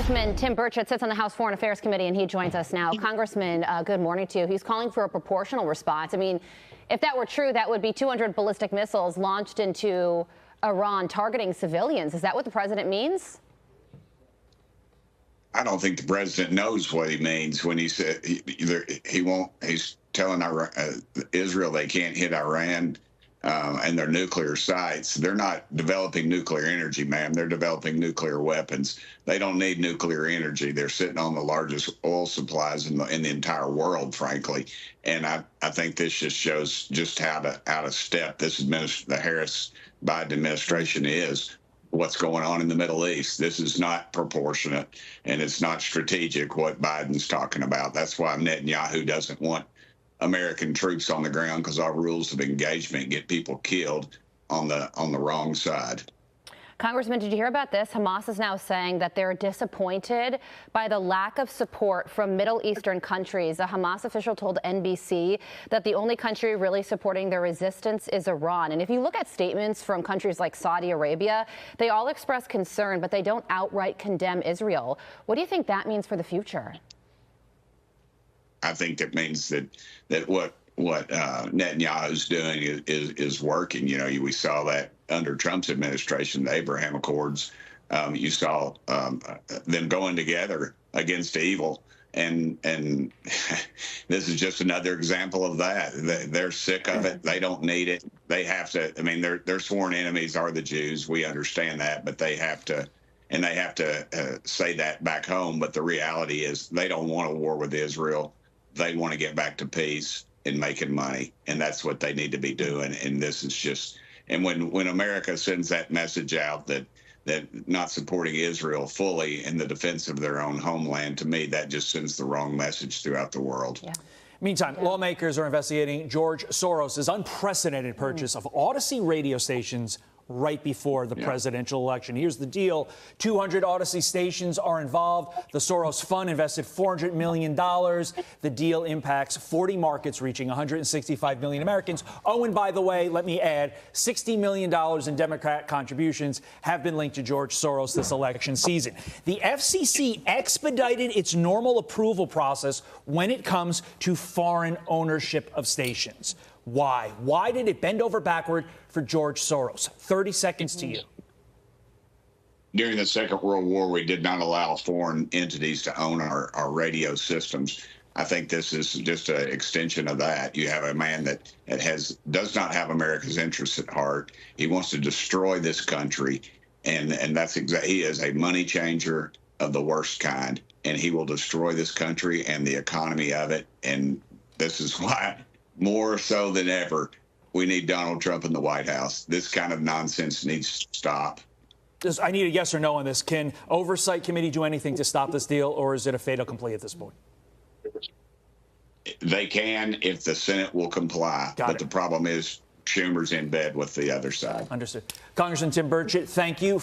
Congressman Tim Burchett sits on the House Foreign Affairs Committee, and he joins us now. Congressman, good morning to you. He's calling for a proportional response. I mean, if that were true, that would be 200 ballistic missiles launched into Iran targeting civilians. Is that what the president means? I don't think the president knows what he means when he said he's telling Israel they can't hit Iran and their nuclear sites. They're not developing nuclear energy, ma'am. They're developing nuclear weapons. They don't need nuclear energy. They're sitting on the largest oil supplies in the entire world, frankly. And I think this just shows just how out of step the Harris-Biden administration is. What's going on in the Middle East. This is not proportionate, and it's not strategic what Biden's talking about. That's why Netanyahu doesn't want American troops on the ground, because our rules of engagement get people killed on the wrong side. Congressman, did you hear about this? Hamas is now saying that they're disappointed by the lack of support from Middle Eastern countries. A Hamas official told NBC that the only country really supporting their resistance is Iran. And if you look at statements from countries like Saudi Arabia, they all express concern, but they don't outright condemn Israel. What do you think that means for the future? I think that means that what Netanyahu's doing is working. You know, we saw that under Trump's administration, the Abraham Accords. You saw them going together against evil, and this is just another example of that. They're sick of it. They don't need it. They have to. I mean, their sworn enemies are the Jews. We understand that, but they have to. And they have to say that back home. But the reality is they don't want a war with Israel. They want to get back to peace and making money, and that's what they need to be doing. And this is just, and when America sends that message out that not supporting Israel fully in the defense of their own homeland, to me, that just sends the wrong message throughout the world. Yeah. Meantime, lawmakers are investigating George Soros' unprecedented purchase of Odyssey radio stations right before the presidential election. Here's the deal. 200 Odyssey stations are involved. The Soros Fund invested $400 million. The deal impacts 40 markets, reaching 165 million Americans. Oh, and by the way, let me add, $60 million in Democrat contributions have been linked to George Soros this election season. The FCC expedited its normal approval process when it comes to foreign ownership of stations. Why? Why did it bend over backward for George Soros? 30 seconds to you. During the Second World War, we did not allow foreign entities to own our radio systems. I think this is just an extension of that. You have a man that does not have America's interests at heart. He wants to destroy this country, and that's exactly. He is a money changer of the worst kind, and he will destroy this country and the economy of it. And this is why, more so than ever, we need Donald Trump in the White House. This kind of nonsense needs to stop. I need a yes or no on this. Can Oversight Committee do anything to stop this deal, or is it a fait accompli at this point? They can if the Senate will comply. But the problem is Schumer's in bed with the other side. Understood. Congressman Tim Burchett, thank you.